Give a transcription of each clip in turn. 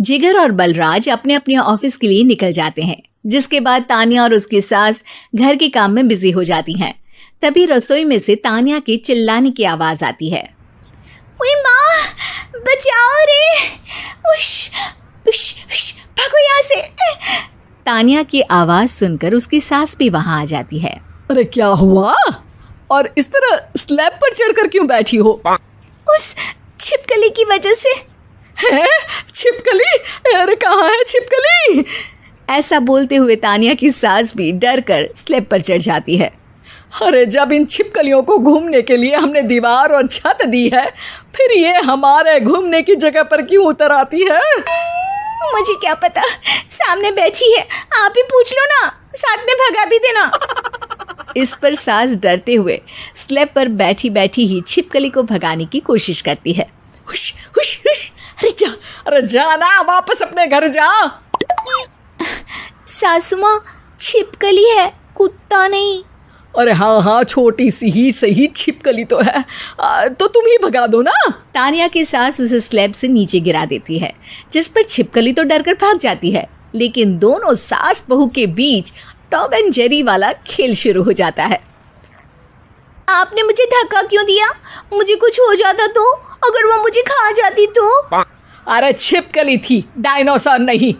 जिगर और बलराज अपने अपने ऑफिस के लिए निकल जाते हैं, जिसके बाद तान्या और उसकी सास घर के काम में बिजी हो जाती हैं। तभी रसोई में से तान्या के चिल्लाने की आवाज आती है। ओए माँ, बचाओ रे! उश, उश, उश, भागो यहाँ से! तान्या की आवाज सुनकर उसकी सास भी वहां आ जाती है। अरे क्या हुआ? और इस तरह स्लैब पर चढ़कर क्यों बैठी हो? उस छिपकली की वजह से। है? छिपकली? अरे कहाँ है छिपकली? ऐसा बोलते हुए तान्या की सास भी डर कर स्लैब पर चढ़ जाती है। अरे जब इन छिपकलियों को घूमने के लिए हमने दीवार और छत दी है, फिर ये हमारे घूमने की जगह पर क्यों उतर आती है? मुझे क्या पता, सामने बैठी है, आप ही पूछ लो ना, साथ में भगा भी देना। इस पर सास डरते हुए स्लैब पर बैठी बैठी ही छिपकली को भगाने की कोशिश करती है। हुश, हुश, हुश, अरे जा ना, वापस अपने घर जा। सासू माँ, छिपकली है, कुत्ता नहीं। अरे हाँ, छोटी सी ही सही छिपकली तो है, तो तुम ही भगा दो ना। तान्या की सास उसे स्लैब से नीचे गिरा देती है, जिस पर छिपकली तो डरकर भाग जाती है। लेकिन दोनों सास बहू के बीच टॉम एंड जेरी वाला खेल शुरू हो जाता है। आपने मुझे धक्का क्यों दिया? मुझे कुछ हो जाता तो? अगर वो मुझे खा जाती तो? अरे छिपकली थी, डायनासोर नहीं।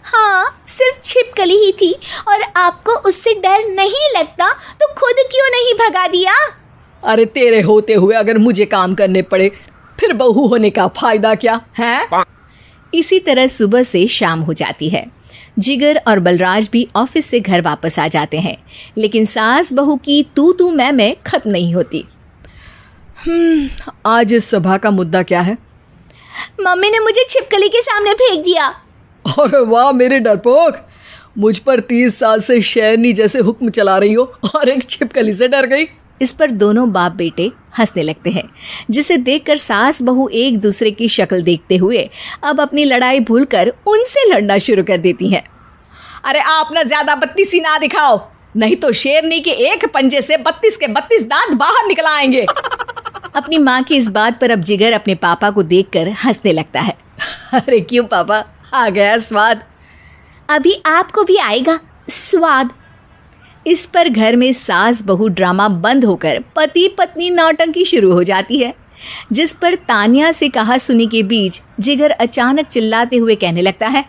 हाँ, सिर्फ छिपकली ही थी, और आपको उससे डर नहीं लगता तो खुद क्यों नहीं भगा दिया? अरे तेरे होते हुए अगर मुझे काम करने पड़े, फिर बहू होने का फायदा क्या है? इसी तरह सुबह से शाम हो जाती है। जिगर और बलराज भी ऑफिस से घर वापस आ जाते हैं, लेकिन सास बहू की तू मैं खत्म नहीं होती। आज इस सभा का मुद्दा क्या है? मम्मी ने मुझे छिपकली के सामने फेंक दिया। अरे वाह मेरे डरपोक, मुझ पर 30 साल से शेरनी जैसे हुक्म चला रही हो और एक छिपकली से डर गई। इस पर दोनों बाप बेटे हंसने लगते हैं, जिसे देखकर सास बहू एक दूसरे की शक्ल देखते हुए अब अपनी लड़ाई भूलकर उनसे लड़ना शुरू कर देती हैं। अरे आप ना ज्यादा बत्तीसी ना दिखाओ, नहीं तो शेरनी के एक पंजे से 32 के 32 दांत बाहर निकल आएंगे। अपनी माँ की इस बात पर अब जिगर अपने पापा को देखकर हंसने लगता है। अरे क्यों पापा, आ गया स्वाद? अभी आपको भी आएगा स्वाद। इस पर घर में सास बहू ड्रामा बंद होकर पति पत्नी नौटंकी शुरू हो जाती है, जिस पर तान्या से कहा सुनी के बीच जिगर अचानक चिल्लाते हुए कहने लगता है।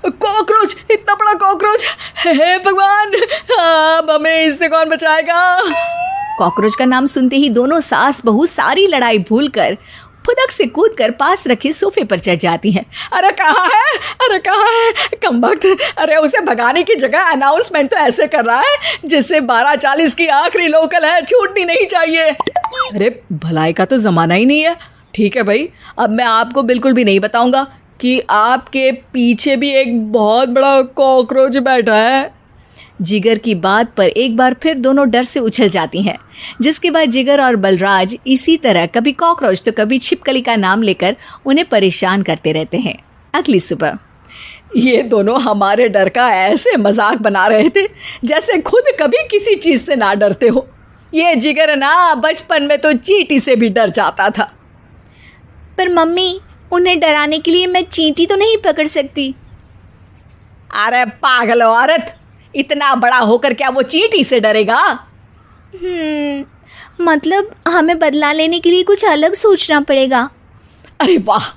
कॉकरोच, इतना बड़ा कॉकरोच! हे भगवान, अब हमें इससे कौन बचाएगा? कॉकरोच का नाम सुनते ही दोनों सास बहू सारी लड़ाई भूलकर फुदक से कूदकर पास रखे सोफे पर चढ़ जाती हैं। अरे कहाँ है, अरे कहाँ है कमबख्त? अरे उसे भगाने की जगह अनाउंसमेंट तो ऐसे कर रहा है जिससे 12:40 की आखिरी लोकल है, छूटनी नहीं चाहिए। अरे भलाई का तो ज़माना ही नहीं है। ठीक है भाई, अब मैं आपको बिल्कुल भी नहीं बताऊंगा कि आपके पीछे भी एक बहुत बड़ा कॉकरोच बैठा है। जिगर की बात पर एक बार फिर दोनों डर से उछल जाती हैं, जिसके बाद जिगर और बलराज इसी तरह कभी कॉकरोच तो कभी छिपकली का नाम लेकर उन्हें परेशान करते रहते हैं। अगली सुबह ये दोनों हमारे डर का ऐसे मजाक बना रहे थे जैसे खुद कभी किसी चीज़ से ना डरते हो। ये जिगर ना बचपन में तो चींटी से भी डर जाता था। पर मम्मी, उन्हें डराने के लिए मैं चींटी तो नहीं पकड़ सकती। अरे पागल औरत, इतना बड़ा होकर क्या वो चींटी से डरेगा? मतलब हमें बदला लेने के लिए कुछ अलग सोचना पड़ेगा। अरे वाह,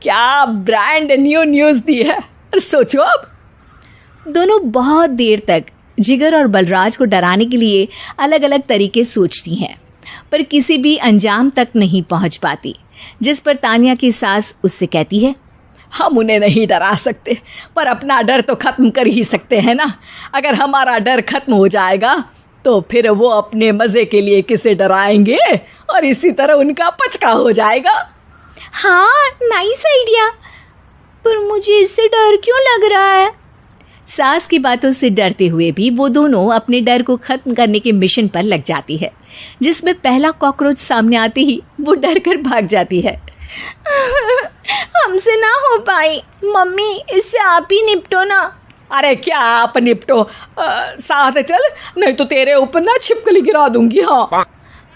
क्या ब्रांड न्यू न्यूज़ दी है। सोचो अब। दोनों बहुत देर तक जिगर और बलराज को डराने के लिए अलग अलग तरीके सोचती हैं, पर किसी भी अंजाम तक नहीं पहुंच पाती, जिस पर तान्या की सास उससे कहती है। हम उन्हें नहीं डरा सकते, पर अपना डर तो ख़त्म कर ही सकते हैं ना। अगर हमारा डर ख़त्म हो जाएगा तो फिर वो अपने मज़े के लिए किसे डराएंगे और इसी तरह उनका पचका हो जाएगा। हाँ, नाइस आइडिया, पर मुझे इससे डर क्यों लग रहा है? सास की बातों से डरते हुए भी वो दोनों अपने डर को ख़त्म करने के मिशन पर लग जाती है, जिसमें पहला कॉकरोच सामने आते ही वो डर कर भाग जाती है। हमसे ना हो पाई मम्मी, इससे आप ही निपटो ना। अरे क्या आप निपटो, साथ चल, नहीं तो तेरे ऊपर ना छिपकली गिरा दूंगी। हाँ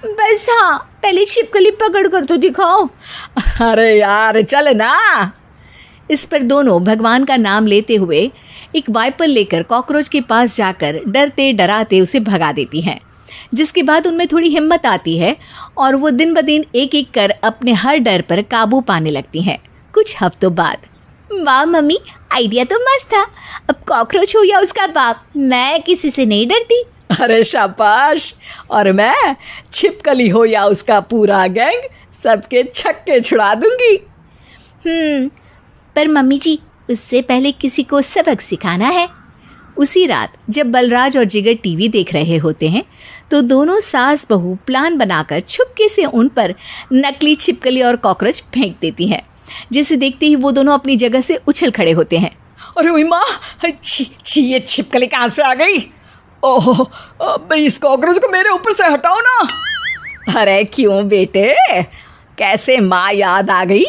बस, हाँ पहले छिपकली पकड़ कर तो दिखाओ। अरे यार चल ना। इस पर दोनों भगवान का नाम लेते हुए एक वाइपर लेकर कॉकरोच के पास जाकर डरते डराते उसे भगा देती हैं, जिसके बाद उनमें थोड़ी हिम्मत आती है और वो दिन ब दिन एक एक कर अपने हर डर पर काबू पाने लगती हैं। कुछ हफ्तों बाद, वाह मम्मी, आइडिया तो मस्त था। अब कॉकरोच हो या उसका बाप, मैं किसी से नहीं डरती। अरे शाबाश। और मैं छिपकली हो या उसका पूरा गैंग, सबके छक्के छुड़ा दूंगी। पर मम्मी जी, उससे पहले किसी को सबक सिखाना है। उसी रात जब बलराज और जिगर टीवी देख रहे होते हैं तो दोनों सास बहू प्लान बनाकर छुपके से उन पर नकली छिपकली और कॉकरोच फेंक देती हैं, जिसे देखते ही वो दोनों अपनी जगह से उछल खड़े होते हैं। अरे ओए माँ, छी, ये छिपकली कहाँ से आ गई? ओह, अब इस कॉकरोच को मेरे ऊपर से हटाओ ना। अरे क्यों बेटे, कैसे माँ याद आ गई?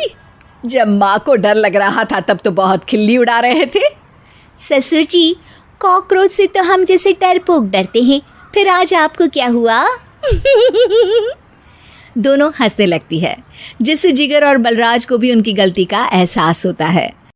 जब माँ को डर लग रहा था तब तो बहुत खिल्ली उड़ा रहे थे। ससुर जी, कॉकरोच से तो हम जैसे डरपोक डरते हैं, फिर आज आपको क्या हुआ? दोनों हंसने लगती है, जिससे जिगर और बलराज को भी उनकी गलती का एहसास होता है।